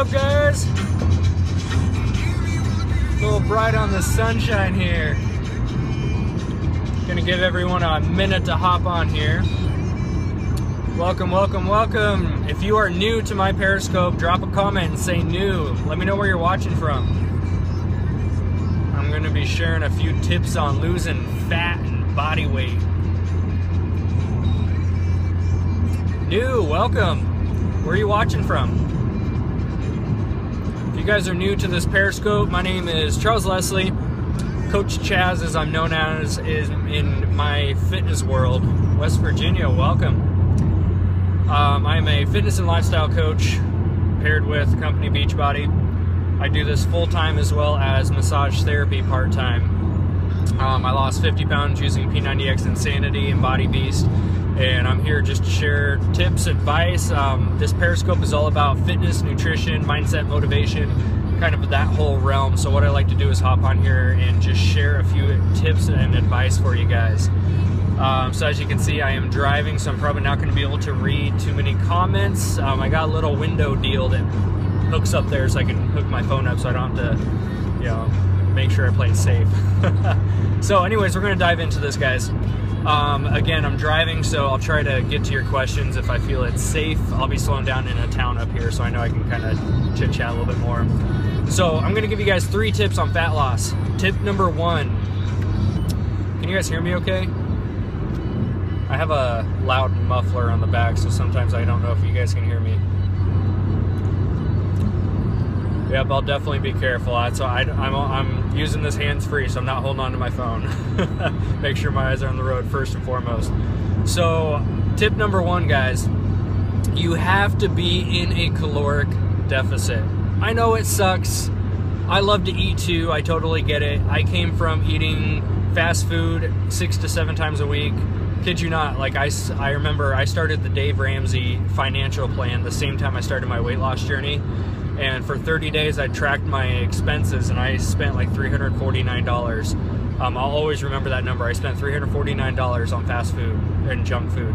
up, guys? A little bright on the sunshine here. Gonna give everyone a minute to hop on here. Welcome, welcome, welcome. If you are new to my Periscope, drop a comment and say new. Let me know where you're watching from. I'm gonna be sharing a few tips on losing fat and body weight. New, welcome. Where are you watching from? If you guys are new to this Periscope, my name is Charles Leslie. Coach Chaz, as I'm known as, is in my fitness world. West Virginia, welcome. I'm a fitness and lifestyle coach paired with Company Beachbody. I do this full-time as well as massage therapy part-time. I lost 50 pounds using P90X Insanity and Body Beast, and I'm here just to share tips, advice. This Periscope is all about fitness, nutrition, mindset, motivation, kind of that whole realm. So what I like to do is hop on here and just share a few tips and advice for you guys. So as you can see, I am driving, so I'm probably not going to be able to read too many comments. I got a little window deal that hooks up there so I can hook my phone up so I don't have to, you know, make sure I play it safe. So anyways, we're going to dive into this, guys. Again, I'm driving, so I'll try to get to your questions if I feel it's safe. I'll be slowing down in a town up here, so I know I can kind of chit-chat a little bit more. So I'm going to give you guys 3 tips on fat loss. Tip number 1. Can you guys hear me okay? I have a loud muffler on the back, so sometimes I don't know if you guys can hear me. Yep, I'll definitely be careful. So I'm using this hands-free, so I'm not holding on to my phone. Make sure my eyes are on the road first and foremost. So tip number 1, guys, you have to be in a caloric deficit. I know it sucks. I love to eat too. I totally get it. I came from eating fast food 6 to 7 times a week. Kid you not, like I remember I started the Dave Ramsey financial plan the same time I started my weight loss journey. And for 30 days, I tracked my expenses, and I spent like $349. I'll always remember that number. I spent $349 on fast food and junk food.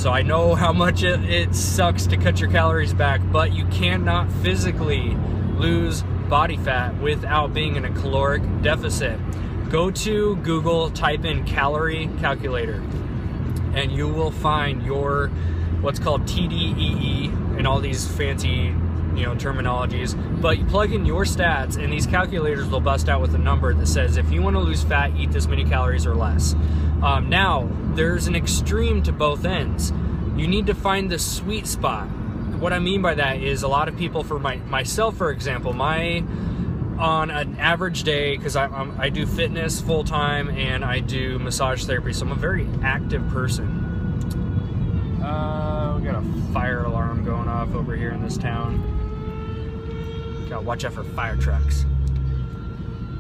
So I know how much it sucks to cut your calories back, but you cannot physically lose body fat without being in a caloric deficit. Go to Google, type in calorie calculator, and you will find your what's called TDEE and all these fancy, you know, terminologies, but you plug in your stats and these calculators will bust out with a number that says if you want to lose fat, eat this many calories or less. Now there's an extreme to both ends. You need to find the sweet spot. What I mean by that is a lot of people, for myself for example, on an average day, because I do fitness full-time and I do massage therapy, so I'm a very active person. We got a fire alarm going off over here in this town. Gotta watch out for fire trucks.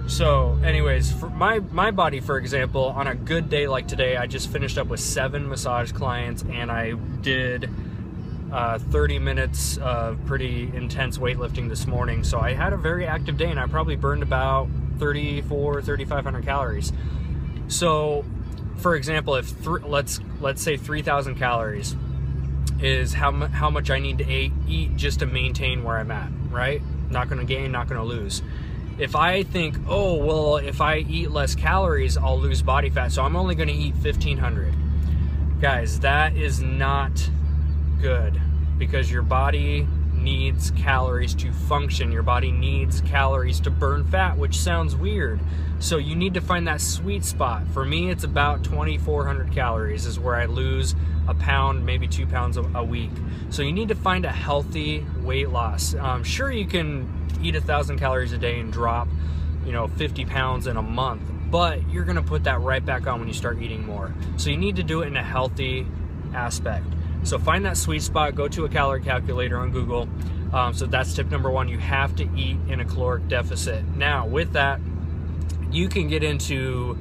So anyways, for my body, for example, on a good day like today, I just finished up with 7 massage clients, and I did 30 minutes of pretty intense weightlifting this morning. So I had a very active day, and I probably burned about 3,500 calories. So for example, if let's say 3,000 calories is how much I need to eat just to maintain where I'm at, right? Not gonna gain, not gonna lose. If I think, oh, well, if I eat less calories, I'll lose body fat, so I'm only gonna eat 1,500. Guys, that is not good, because your body needs calories to function. Your body needs calories to burn fat, which sounds weird. So you need to find that sweet spot. For me, it's about 2,400 calories is where I lose a pound, maybe 2 pounds a week. So you need to find a healthy weight loss. Sure, you can eat 1,000 calories a day and drop, you know, 50 pounds in a month, but you're gonna put that right back on when you start eating more. So you need to do it in a healthy aspect. So find that sweet spot, go to a calorie calculator on Google. So that's tip number 1, you have to eat in a caloric deficit. Now with that, you can get into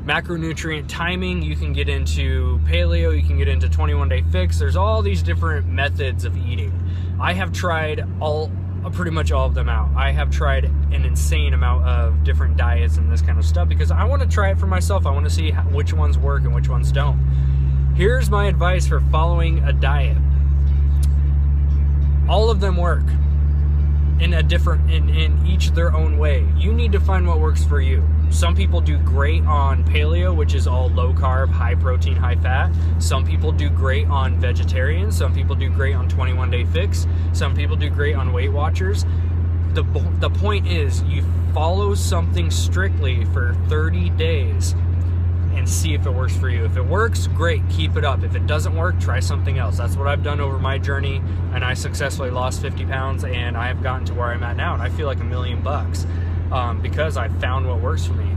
macronutrient timing, you can get into paleo, you can get into 21-day fix. There's all these different methods of eating. I have tried pretty much all of them out. I have tried an insane amount of different diets and this kind of stuff because I want to try it for myself. I want to see which ones work and which ones don't. Here's my advice for following a diet. All of them work. in each their own way. You need to find what works for you. Some people do great on paleo, which is all low carb, high protein, high fat. Some people do great on vegetarian. Some people do great on 21-day fix. Some people do great on Weight Watchers. The point is, you follow something strictly for 30 days and see if it works for you. If it works, great, keep it up. If it doesn't work, try something else. That's what I've done over my journey, and I successfully lost 50 pounds, and I have gotten to where I'm at now, and I feel like $1 million because I found what works for me.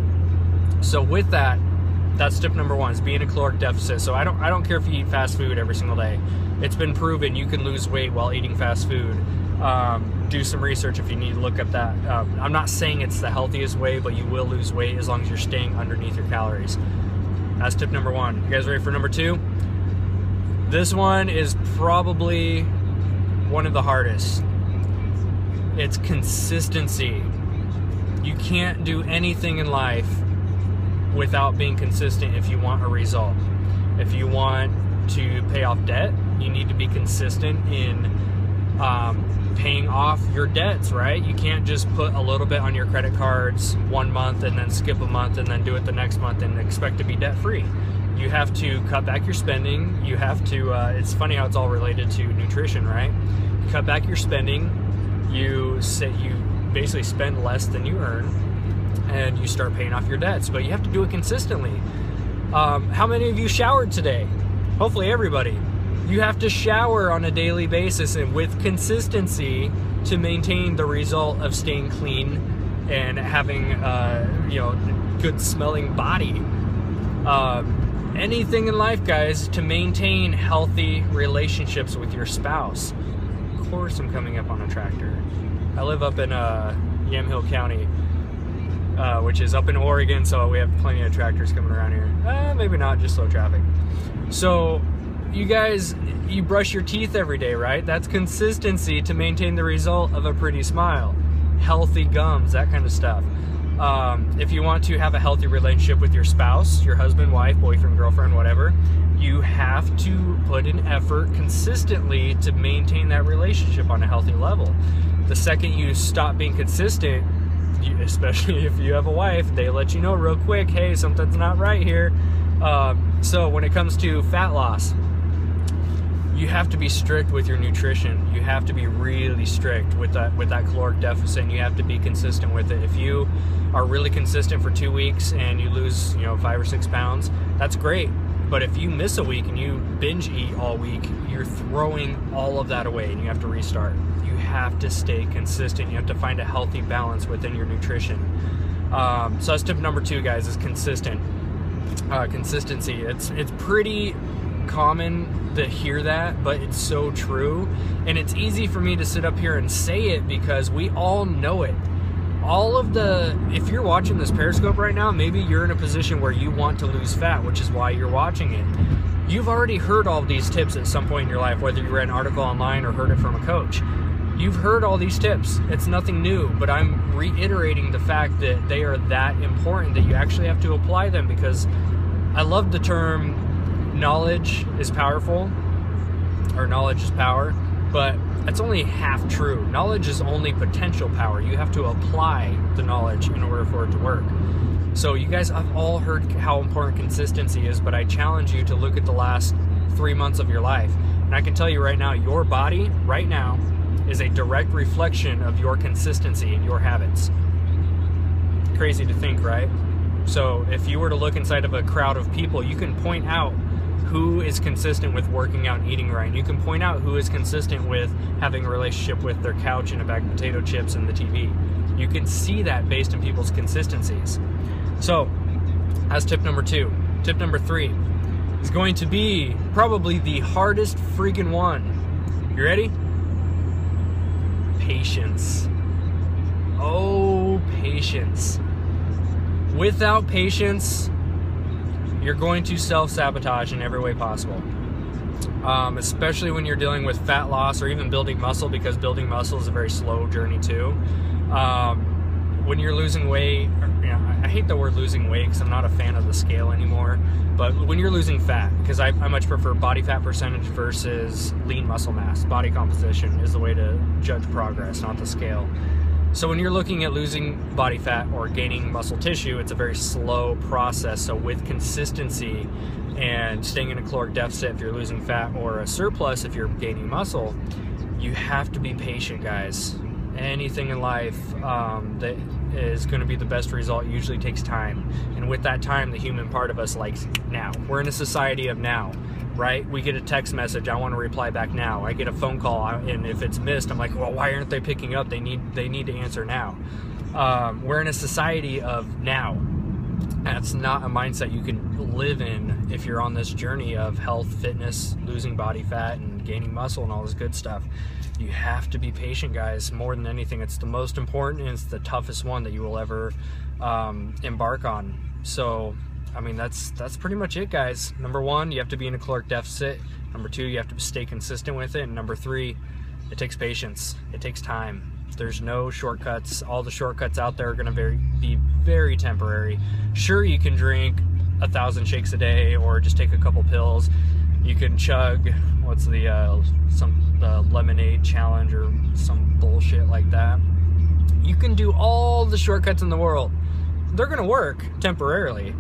So with that, that's tip number one, is being a caloric deficit. So I don't care if you eat fast food every single day. It's been proven you can lose weight while eating fast food. Do some research if you need to look up that. I'm not saying it's the healthiest way, but you will lose weight as long as you're staying underneath your calories. That's tip number one. You guys ready for number two? This one is probably one of the hardest. It's consistency. You can't do anything in life without being consistent if you want a result. If you want to pay off debt, you need to be consistent in paying off your debts, right? You can't just put a little bit on your credit cards 1 month and then skip a month and then do it the next month and expect to be debt free. You have to cut back your spending. You have to, it's funny how it's all related to nutrition, right? Cut back your spending. You basically spend less than you earn, and you start paying off your debts, but you have to do it consistently. How many of you showered today? Hopefully everybody. You have to shower on a daily basis and with consistency to maintain the result of staying clean and having good smelling body. Anything in life, guys, to maintain healthy relationships with your spouse. Of course I'm coming up on a tractor. I live up in Yamhill County, which is up in Oregon, so we have plenty of tractors coming around here. Maybe not, just slow traffic. So you guys, you brush your teeth every day, right? That's consistency to maintain the result of a pretty smile. Healthy gums, that kind of stuff. If you want to have a healthy relationship with your spouse, your husband, wife, boyfriend, girlfriend, whatever, you have to put in effort consistently to maintain that relationship on a healthy level. The second you stop being consistent, especially if you have a wife, they let you know real quick, hey, something's not right here. So when it comes to fat loss, you have to be strict with your nutrition. You have to be really strict with that caloric deficit, and you have to be consistent with it. If you are really consistent for 2 weeks and you lose 5 or 6 pounds, that's great. But if you miss a week and you binge eat all week, you're throwing all of that away and you have to restart. You have to stay consistent. You have to find a healthy balance within your nutrition. So that's tip number 2, guys, is consistency. It's pretty common to hear that, but it's so true, and it's easy for me to sit up here and say it because we all know it. If you're watching this Periscope right now, maybe you're in a position where you want to lose fat, which is why you're watching it. You've already heard all these tips at some point in your life, whether you read an article online or heard it from a coach. You've heard all these tips. It's nothing new, but I'm reiterating the fact that they are that important that you actually have to apply them, because I love the term knowledge is powerful, or knowledge is power, but that's only half true. Knowledge is only potential power. You have to apply the knowledge in order for it to work. So you guys have all heard how important consistency is, but I challenge you to look at the last 3 months of your life. And I can tell you right now, your body right now is a direct reflection of your consistency and your habits. Crazy to think, right? So if you were to look inside of a crowd of people, you can point out who is consistent with working out and eating right. And you can point out who is consistent with having a relationship with their couch and a bag of potato chips and the TV. You can see that based on people's consistencies. So that's tip number 2. Tip number 3 is going to be probably the hardest freaking one. You ready? Patience. Oh, patience. Without patience, you're going to self-sabotage in every way possible. Especially when you're dealing with fat loss or even building muscle, because building muscle is a very slow journey too. when you're losing weight, I hate the word losing weight because I'm not a fan of the scale anymore, but when you're losing fat, because I much prefer body fat percentage versus lean muscle mass. Body composition is the way to judge progress, not the scale. So when you're looking at losing body fat or gaining muscle tissue, it's a very slow process. So with consistency and staying in a caloric deficit if you're losing fat, or a surplus if you're gaining muscle, you have to be patient, guys. Anything in life that is going to be the best result usually takes time. And with that time, the human part of us likes now. We're in a society of now, right? We get a text message, I want to reply back now. I get a phone call, and if it's missed, I'm like, well, why aren't they picking up? They need to answer now. We're in a society of now. That's not a mindset you can live in if you're on this journey of health, fitness, losing body fat, and gaining muscle and all this good stuff. You have to be patient, guys. More than anything, it's the most important, and it's the toughest one that you will ever embark on. So, I mean, that's pretty much it, guys. Number one, you have to be in a caloric deficit. Number two, you have to stay consistent with it. And number three, it takes patience. It takes time. There's no shortcuts. All the shortcuts out there are going to be very temporary. Sure, you can drink 1,000 shakes a day or just take a couple pills. You can chug, what's the lemonade challenge or some bullshit like that. You can do all the shortcuts in the world. They're going to work temporarily.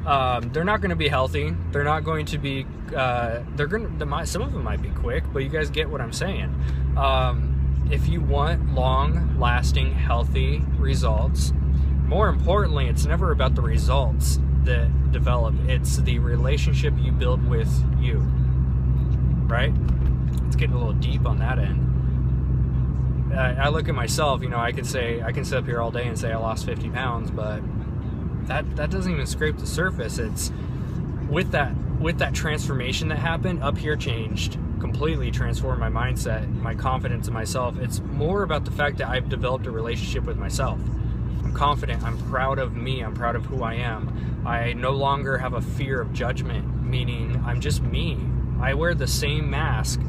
They're not going to be healthy. They're not going to be, some of them might be quick, but you guys get what I'm saying. If you want long lasting, healthy results, more importantly, it's never about the results that develop. It's the relationship you build with you, right? It's getting a little deep on that end. I look at myself, I can sit up here all day and say I lost 50 pounds, but that doesn't even scrape the surface. It's with that transformation that happened, up here changed, completely transformed my mindset, my confidence in myself. It's more about the fact that I've developed a relationship with myself. I'm confident, I'm proud of me, I'm proud of who I am. I no longer have a fear of judgment, meaning I'm just me. I wear the same mask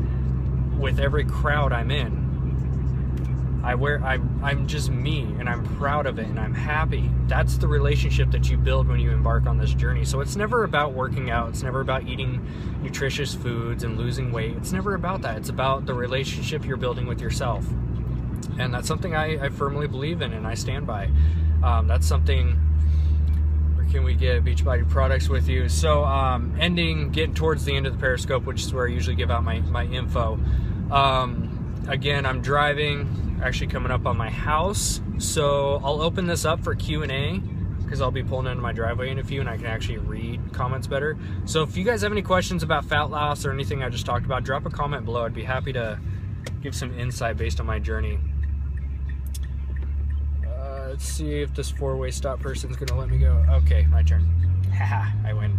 with every crowd I'm in. I'm just me, and I'm proud of it, and I'm happy. That's the relationship that you build when you embark on this journey. So it's never about working out. It's never about eating nutritious foods and losing weight. It's never about that. It's about the relationship you're building with yourself. And that's something I firmly believe in, and I stand by. That's something. Where can we get Beachbody products with you? So getting towards the end of the Periscope, which is where I usually give out my info. Again, I'm driving, actually coming up on my house, so I'll open this up for Q&A because I'll be pulling into my driveway in a few and I can actually read comments better. So if you guys have any questions about fat loss or anything I just talked about, drop a comment below. I'd be happy to give some insight based on my journey. Let's see if this four-way stop person's gonna let me go. Okay, my turn. Haha, I win.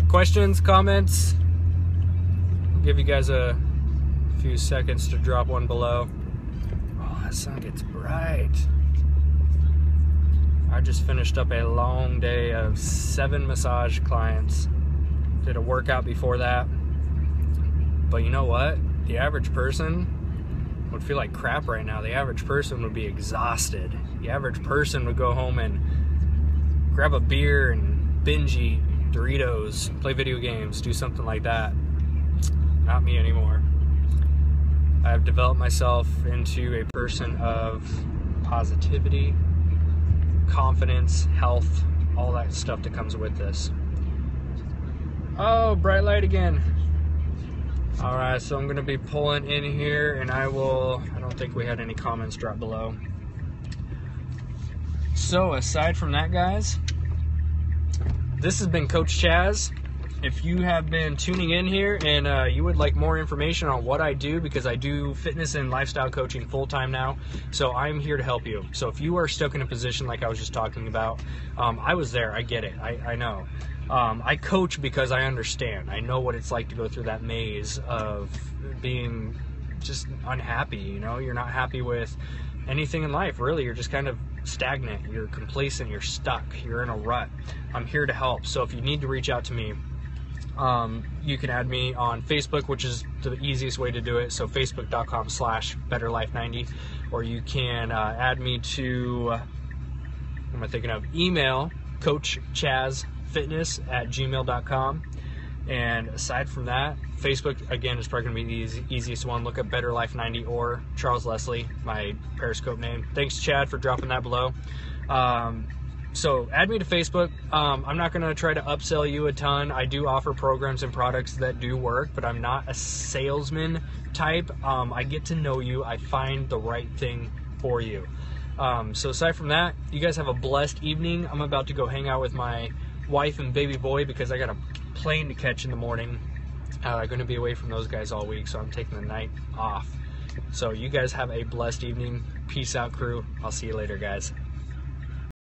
Questions, comments? I'll give you guys a few seconds to drop one below. Oh, that sun gets bright. I just finished up a long day of 7 massage clients. Did a workout before that. But you know what? The average person would feel like crap right now. The average person would be exhausted. The average person would go home and grab a beer and binge eat Doritos, play video games, do something like that. Not me anymore. I've developed myself into a person of positivity, confidence, health, all that stuff that comes with this. Oh, bright light again. All right, so I'm gonna be pulling in here and I don't think we had any comments drop below. So aside from that, guys, this has been Coach Chaz. If you have been tuning in here and you would like more information on what I do, because I do fitness and lifestyle coaching full-time now, so I'm here to help you. So if you are stuck in a position like I was just talking about, I was there, I get it, I know. I coach because I understand. I know what it's like to go through that maze of being just unhappy, You're not happy with anything in life, really. You're just kind of stagnant, you're complacent, you're stuck, you're in a rut. I'm here to help. So if you need to reach out to me, You can add me on Facebook, which is the easiest way to do it. So facebook.com/betterlife90, or you can add me to, what am I thinking of? Email coachchazfitness@gmail.com. And aside from that, Facebook, again, is probably going to be the easiest one. Look up Better Life 90 or Charles Leslie, my Periscope name. Thanks, Chad, for dropping that below. So add me to Facebook. I'm not going to try to upsell you a ton. I do offer programs and products that do work, but I'm not a salesman type. I get to know you. I find the right thing for you. So aside from that, you guys have a blessed evening. I'm about to go hang out with my wife and baby boy because I got a plane to catch in the morning. I'm going to be away from those guys all week, so I'm taking the night off. So you guys have a blessed evening. Peace out, crew. I'll see you later, guys.